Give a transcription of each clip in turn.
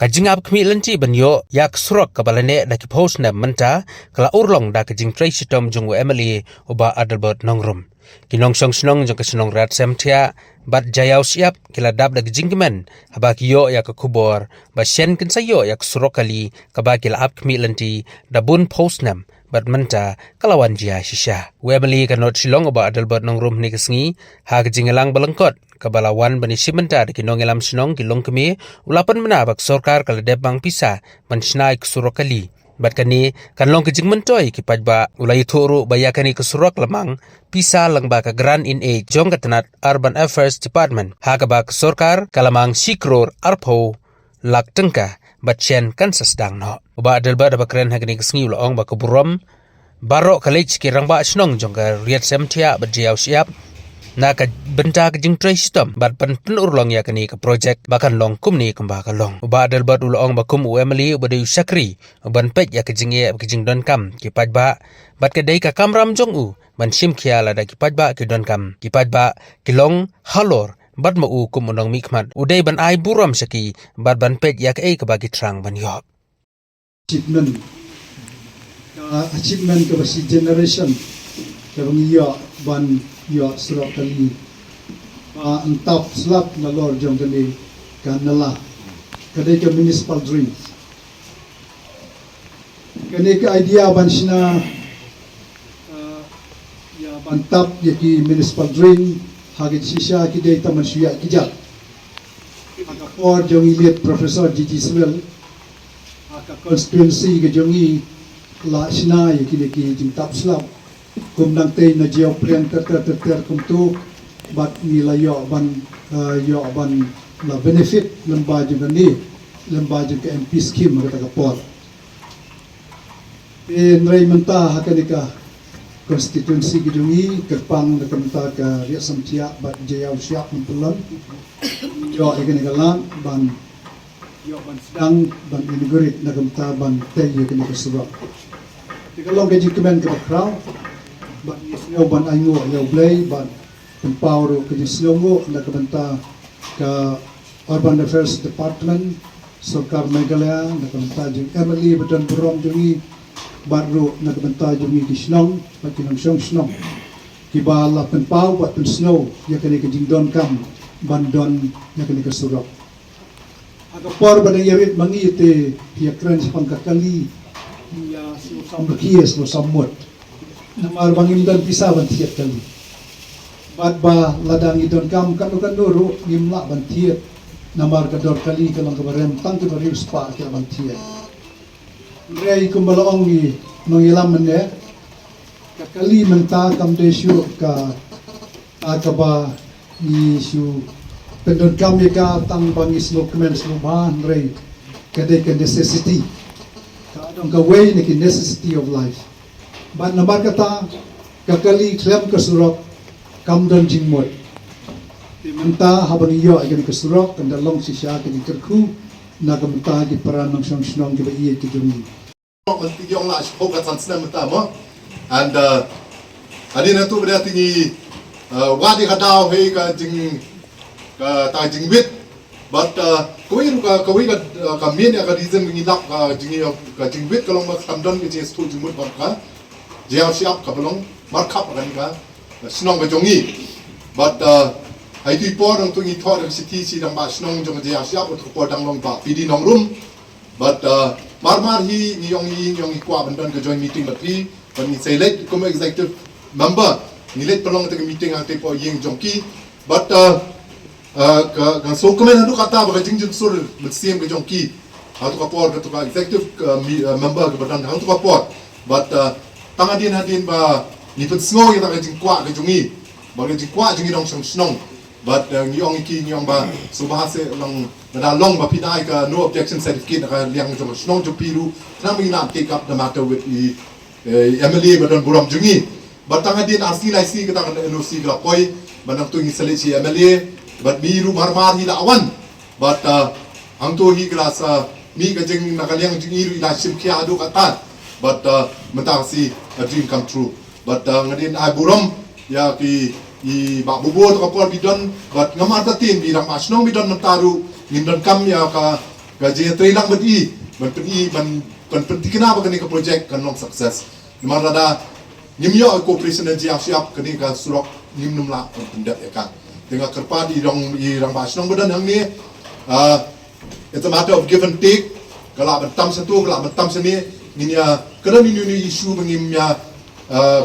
kajingap kmi lenti banyo yak surok kabalane daki post na menta kala urlong da kajing trace tom jungwe Emily uba Adelbert nongrum kinong song snong jong kasnong rat semtia bat jayaw siap kila dab da kajingmen haba kiyo yak kubor ba shen kin sayo yak surok kali kaba kila ap kmi lenti da bun post nam bat menta kalawan jia shisha Emily kanot silong uba Adelbert nongrum ni kasngi ha kajingelang balengkot kabalawan bani simenta de kinong elam sinong kilong kemi ulapan menabak sorkar kala debang pisa mansnai kesurokali bat kani kanlong kejing mentoi kipajba ulai thuru bayakani kesurok lemang pisa langba ka grand in a jong katanat urban affairs department hakaba sorkar kalamang sikror arpo lak tengka bat chen kan sasdang no uba Adelbert bakren hagni kesngi ulong ba keburom barok college kirang ba sinong jong ka riat semtia bat jiau siap na ka benta ka jing trace tom bat pan penurlong ya kani ka project bakan long kum ni kamba ka long ba Adelbert ulong bakum Emily ubade sakri ban pet ya ka jing ye ka jing don kam ki pajba bat ka dei ka kamram jong u ban sim khia la da ki pajba ki don kam ki pajba ki long halor bat ma u kum unong mikmat udai ban ai buram saki bat ban pet ya ka e ka bagi trang ban yo achievement ka basi generation ka bangiyo ban yo surok kali ang top slap na lor jong kali kanala kadai ka municipal dream kani ka idea ban sina ya ban top yaki municipal dream hagit sisha ki dai taman suya kijat aka por jong ilit professor Gigi Swell aka constituency ka jongi la sina yaki jing top slap kum nang tay na jeo plan ter kum tu bat nila yo ban la benefit lemba jeng ni lemba jeng ke MP scheme kata kapor in raymenta hakanika constituency gidungi kerpang nakamta ka ria samtia bat jeo siap mempulan yo ikani galang ban yo ban sedang ban inaugurit nakamta ban tay ikani kasubak tikalong ke jikmen ke background ban isnyo ban aingo yaw blay ban empower ke jislongo na kabanta ka urban affairs department Sorkar Meghalaya na kabanta jing Emily badan burom jungi baru na kabanta jungi kisnong pakinong snong kiba la penpau bat snow ya kani ke jing don kam ban don ya kani ke surok agapor ban yarit mangi te piakran sa pangkakali ya so sambakiyes no samot namar bangimdan pisa ban tiat kali bat ba ladang idon kam kanu ro gimla ban tiat namar kador kali kalang kabarem tang ke bari spa ke ban tiat rei kumbalaong ni nongilam ne kakali menta kam desyo ka akaba ni su pendon kam ka tang bangis dokumen sluban rei kade ke necessity ka dong ka way ni necessity of life ban namar kata kakali klem kasurok kamdan jingmot timenta habang iyo ay kasurok kanda long sisya kini kerku nagamta di paran ng snong giba iya kidumi yung la spoka tansna mutamo and adina tu berarti ni wadi kadau hei ka jing ka ta jing wit but kawin ka mien ya ka reason ngilap ka jing wit kalong mak tamdon ke jes tu jingmut ka jiao siap kapalong markup kan ka snong ka jongi but ai tu por ang tu ngi thor city si dang ba snong jong jiao siap ut por dang long ba pidi nong room but mar hi ni yong kwa bandan ka join meeting lati ban ni select como executive member ni let palong ta meeting ang te po ying jongki but ka so komen adu kata ba jing jing sur mtsiem ka jongki atu ka por ka executive member ka bandan atu ka por but tangadin ba ni put sngo ya ka jing kwa ka jongi ba ka jing kwa jing dong snong but ngiyong iki ngiyong ba subahase lang nadalong ba pinay ka no objection certificate ka liang jong snong jo piru namin na take up the matter with the Emily badan buram jungi but tangadin asli laisi ka tang NOC ka koi banang tu ngisali si Emily but biru marmar hila awan but ang tu hi grasa mi ka jing nakaliang jing iru ila sim kya adu kata but mentasi a dream come true but ngadin ay buram ya ki i ba bubo to kapor bidon but ngamar ta tin bi ram asnong bidon nataru ngindon kam ya ka ka je trailang man penting kenapa kini ke projek kan long sukses mana ada nyimyo cooperation dan siap kini ka surok nyim la pendak ya kan dengan kerpa di rang basnong badan hang ni it's a matter of give and take kalau bentam satu kalau bentam sini ni ya kerana ni isu mengimnya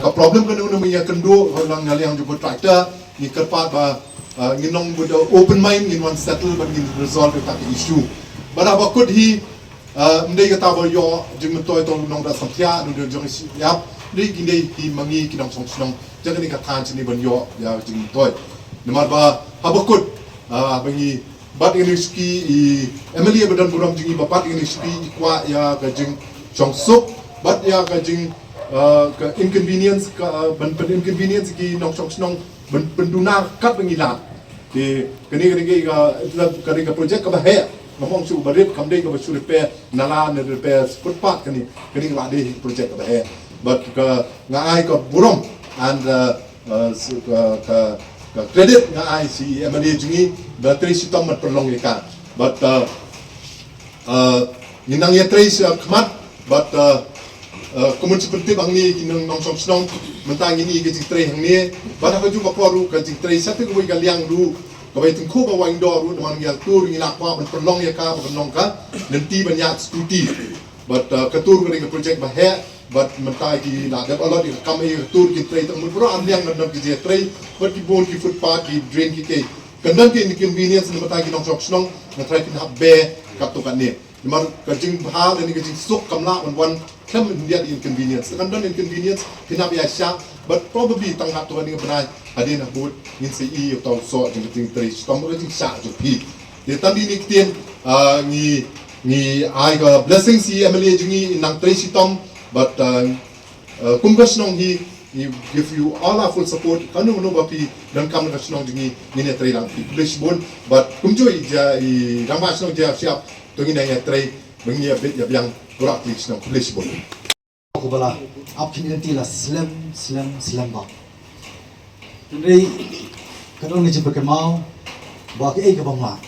ka problem kan ni ya kendo orang yang juga tractor ni kerpa ba nginong with open mind in one settle but in resolve the issue but apa could he ndai kata bo yo jing toy to nong da samthia nu jong siap ni gindai hi mangi kinong song song jangan ni kata sini ban yo ya jing toy nomor ba habakut bangi bat ini ski Emily badan buram jingi bapat ini ski kwa ya ka jing song sup bat ya ka jing ka inconvenience ka ban inconvenience ki nong song song ban penduna kat bangilat di kini ka project ka bahaya ngomong su barit kamdei ka basu repair nala ne repair footpath kani la di project ka bahaya but ka ngai ka buram and ka credit ngai si Emily jingi da trace tom mat perlong ikan but ninang ya trace khamat but komun seperti bang ni kinong nong som snong mentang ini ke jitrai hang ni bada ka juma poru ka jitrai satu ko ga liang ru ka bai tungku ba wang do ru man ya tur ni la kwa ban perlong ya ka ban nong ka nanti banyak stuti but ka tur ka project ba he but mentai ki la da alot ki kam e tur ki trai tang mun pro am liang nam ki jitrai but ki bon ki footpath ki drain ki ke kandan ki inconvenience ni mentai ki nong som snong na try ki hab be ka to kan ni mar ka jing bha ni ka jing suk kamla wan Come India inconvenience. London inconvenience cannot be a shop, but probably tang hat to running a brand. I didn't have boat in the E of Tau Sort and the Trace, Tom Raging Shark of Pete. The Tandi Nictian, I got blessings, Emily Jingy in Nang Tracy Tom, but Kumbasnong he give you all our full support. Kanu no bapi dan kam Kasnong Jingy in a trade on Blishbone, but Kumjo Ramasnong Jaf to in a trade, bring a bit of young. Kurak klik senang tulis boleh. Aku bala, apa ni nanti lah slam ba. Jadi kalau ni jumpa kemau, bawa ke ke bangla.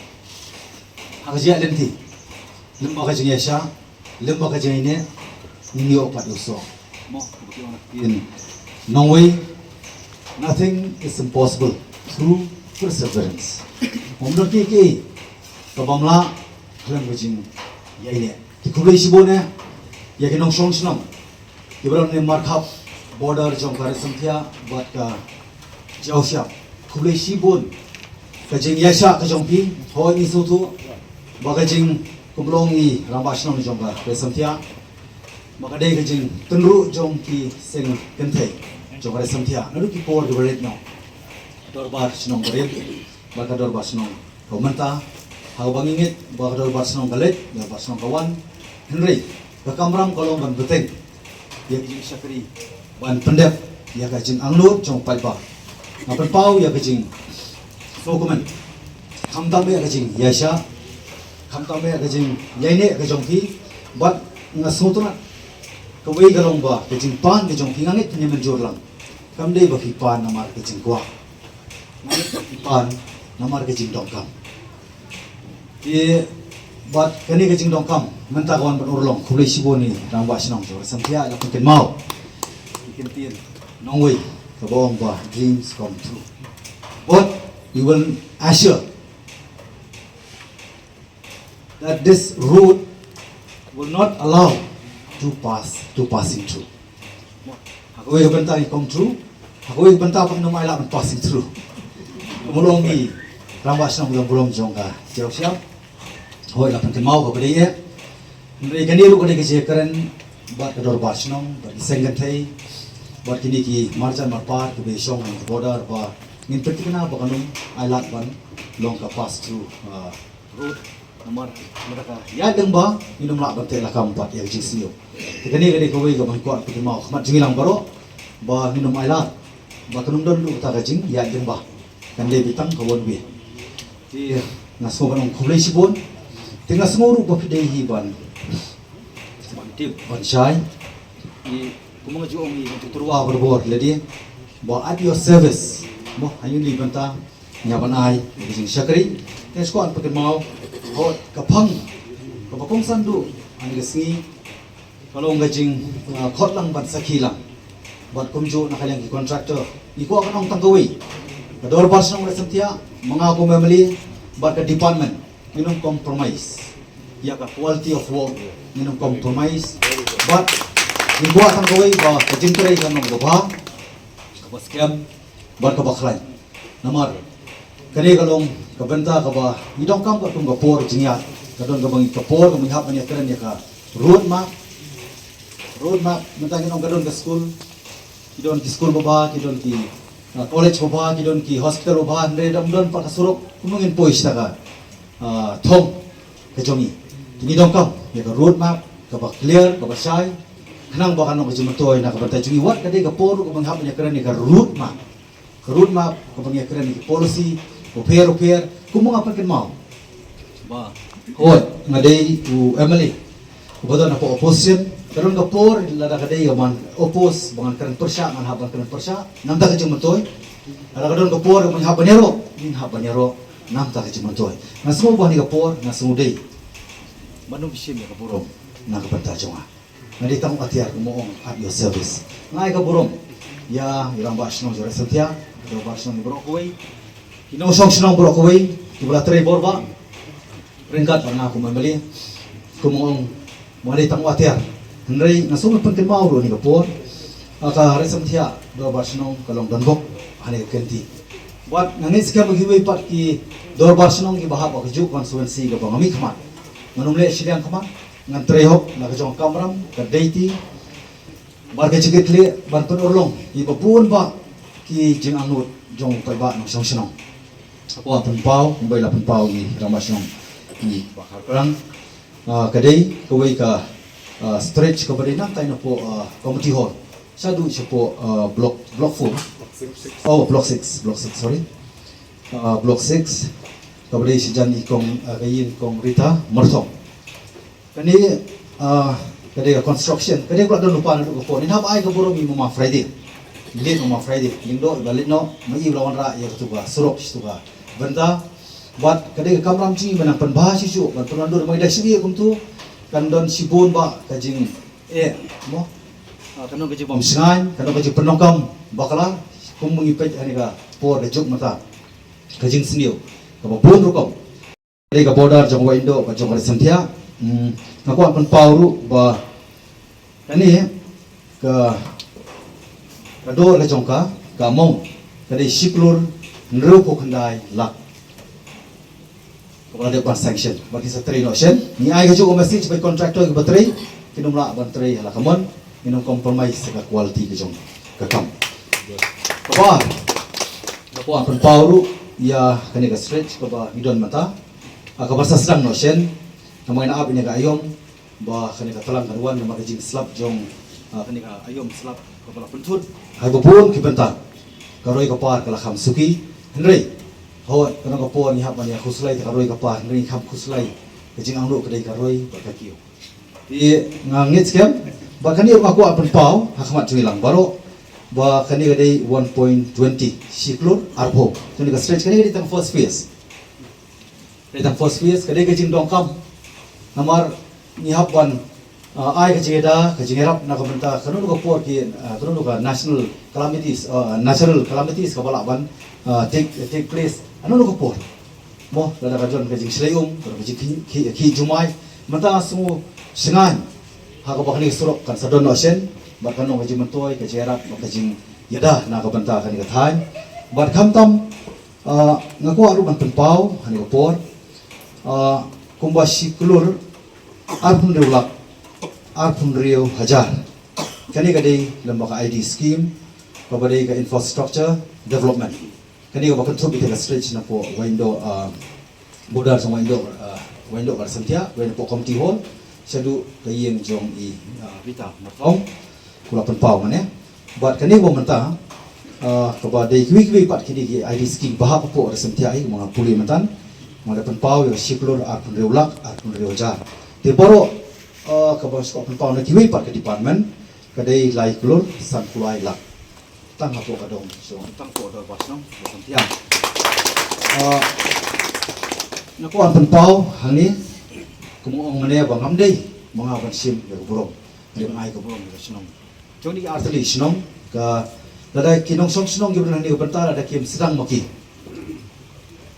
Aku jia nanti, lembaga kerja Asia, lembaga kerja ini opat uso. In no way, nothing is impossible through perseverance. Umur ke bangla, kelam kerja ini. Di kublai sibonnya, ya kita nong senang. Kita ni markup border jom kari samthia buat ka jauh siap. Kublai sibon, kajing yasa kajong pi, hoi ni suatu, bagajing kublong ni rambas nong jom kari samthia. Maka deh kajing tenru jom pi seng kentai jom kari samthia. Lalu ki por keberit nong, dorbar senang berit, baka dorbar senang komentar. Hau bangingit, baka dorbar senang belit, dorbar senang kawan. Henry, bakamram kalau ban beteng, ya kajing syakri, ban pendep, ya kajing anglur jong palpa, ngapan pau ya kajing dokumen, kamtam ya kajing yasha, kamtam ya kajing yaine kajong ki, bat ngasutuna, kawai galong ba kajing pan kajong ki ngangit punya menjurlang, kamdei baki pan namar kajing kuah, ngangit baki pan namar kajing dongkam, But kani kajing dongkam mentah kawan penurlong kublai siboni rambak senang so sampai ada mungkin mau ikintin nongway kabawang ba dreams come true but you will assure that this road will not allow to passing through aku bentah come true aku bentah pak nama elak passing through kemulong ni rambak senang belum jongka jauh siap hoi lah penting mau kepada dia. Mereka ni lu kena kerjakan buat kedor basnong, buat disenggan thai, buat kini ki marjan marpar ke besong ke border, buat ni penting na buat kanum island ban long ke pass through road nomor mereka. Ya dengba minum lak bantai lah kampat yang jisio. Kita ni kena kawai ke bangkuat penting mau. Mat jingilang baru, buat minum island, buat kanum don lu tak kajing ya dengba. Kan dia bitang kawan be. Di ngasmo kanum kublai sibon. Tengah semua rupa pidai ban, tip ban syai, ni kumang juang ni untuk terua berbor, jadi buat at your service, buat hanya ni bantah nyaman ai, jadi syakri, ni sekolah pakai mau, hot kapang, kongsan du ani gasngi kalau ngajing khot lang ban sakhi lang bat kumjo na kalang contractor iko akan ong tanggawi kador bars nang resentia mga ko memali bat ka department minum compromise ya ka quality of work minum compromise but iko tanggawi ba kajingkare kan ng baba kabas kem bat ka baklan namar kani kalong kabenta ka ba idong kam ka tung gapor jingya kadon ka bang kapor kung ihap man ya kran ya ka road map mentangin ong kadon ka school kidon ki school baba kidon ki college baba kidon ki hospital baba andre damdon pa kasurok kumungin pois ta ka thong ka jongi kini dong kam ya ka road map ka ba clear ka ba sai kanang ba kanong ka jumatoy na ka bantay jungi wat kadi ka por kung ihap man ya kran ya ka road map ka bang ya kran ni policy repair kumung apa kan mau ba hot ngadai u emily ubado na po opposition karon ka por lada kadai man oppose bangan karon persya man haban karon persya namta ka jumatoy ala karon ka por man habanero namta ka jumatoy nasumo ba ni ka por nasumo dai manum bishim ya ka burong na ka banta jonga ngadi tang atiar mo at your service ngai ka burong ya irang basno jore setia do basno ni brokoi inosong sinong brokoi tibula tre borba ringkat bang aku membeli kumong mari tang atiar Henry nasumo pun mau ro ni ka por aka resam thia do basno kalong danbok ane kenti buat ngani sikam giwe pat ki dor basno ki bahab ka ju constituency ka bang ami khmat manumle silang khmat ngan trehok na ka jong kamram ka deiti bar ka chikit le ban pun urlong i babun ba ki jing anut jong paiba no song sinong ako pun pau kumbai la pun pau ni ramasong ni bakar kerang kadai kawai ka stretch ka bari nang tayo na po community hall sadu siya po block 4 block 6 sorry block 6 kabari si Jan ikong kayin kong Rita Martong kani kadai ka construction kadai ko don lupa na ko po ni hab ay ka buro mi mo Friday lit mo Friday lindo balit no mai lawan ra ya tu ba surok tu ba benda buat kadai ka kamram chi manang panbah si su ban penandur mai dah sini kum tu kan don sibun ba kajing mo kanon kajing bom singan kanon kajing penongkam bakala kum mengipet ani ka por de juk mata kajing seniu ka bun rukom kadai ka border jong wa indo ka jong sentia ngaku akan pauru ba kani ka kado le jongka ka mong kadai siklur nru ko khandai lak kalau ada sanction bagi setri notion ni ai ka juga message by contractor ke bateri kinumla bateri hala kamon minum compromise ka quality ke jong ka kam apa ngaku akan pauru ya kani ka stretch ka ba idon mata ka bahasa sedang notion namai na abin ka ayom ba kani ka talang karuan na makajing slap jong kani ka ayom slap ka bala puntut hai babun ki benta karoi ka par kala kham suki henry hot kana ka por ni hap mania khuslai ka karoi ka par henry kham khuslai kajing anglo kadai karoi ba ka kiyo ti ngangit skem ba kani aku apan pau hakmat cuilang baro ba kani kadai 1.20 siklur arbo kani ka stretch kani kadai tang first phase kadai kajing dongkam namar ni hapwan ai kajeda kajerap na kabenta kanun ko por ki kanun ka national calamities ka balaban take place anun ko por mo lada ka jon kajing slayum kajing ki jumai mata asu sengan ha ka bakni surok kan sadon ocean bar kanong kajing mentoy kajerap kajing yada na kabenta kan ka than bar khamtam ngaku aru ban penpau hani ko por kumbasi kelur arpun riu hajar kani kadai lembaga ID scheme kabadai ka infrastructure development kani ka bakan thubi ka stretch na po window bodar sa window ka santia window po committee hall sadu kayeng jong i Rita Martong kulapan pau mane buat kani bo menta kabadai kwi pat kini ki ID scheme bahap po santia ai mga puli mentan mga pau yo siklur arpun riu lak arpun riu hajar ti boro kabas ko pun na kiwi par ke department kadai lai klur san kulai lak tang apo kadong so tang ko do basnom santia naku an pau hani kumong mane bang amdei mga ban sim ya burong ni bang ai ka burong ya sinong joni artli sinong ka lada kinong song sinong gibran ni bantara da kim sedang maki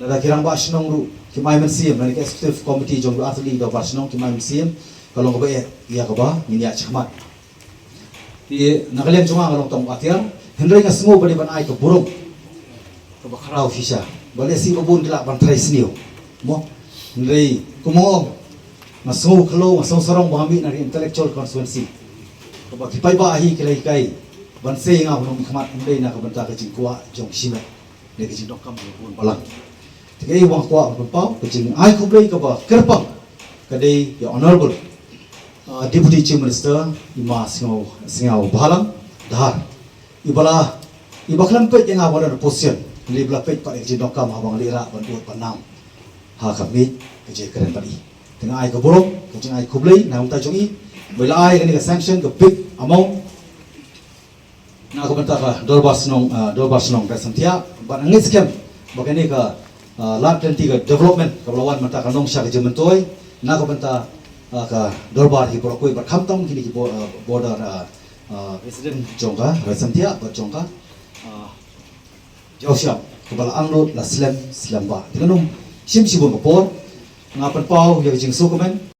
lada kirang ba sinong ru kimai men sim ni executive committee jong artli da ba sinong kimai men sim kalong ba ya ka ba ni ya chakmat di nakalian cuma kalong tong atiar hendrai nga sengo bani ban ai ka burong ka ba kharau fisha bale si babun dila ban trai snio mo hendrai kumong masung khlo masung sarong bahami na intellectual constituency ka ba kipai ba hi kilai kai ban se nga hunong khmat hendrai na ka banta ka jingkwa jong sima ne ka jindok kam bun balang tigai wang kwa ban pau ka jing ai khublei ka ba kerpang ka dei ya honorable Deputy Chief Minister Ima Singau Bahalang Dahar Ibala Ibaklan pet yang awal ada position Libla pet pak ekji dokam abang lira bantuan panam ha kami kerja keren tadi tengah ai keborong kerja ai kublai nam tajungi bila ai kini sanction ke big amount na ko benta ka dolbar snong ka santia ban angis kem bagani ka lat tenti ka development ka lawan mata ka nong sya ke jementoi na ko benta ka dolbar hi por koi bar khamtam kini ki border resident jongka rasantia bar jongka jausyam kebal anglo la slam ba dengan sim sibon por ngapan pau ya jing sukumen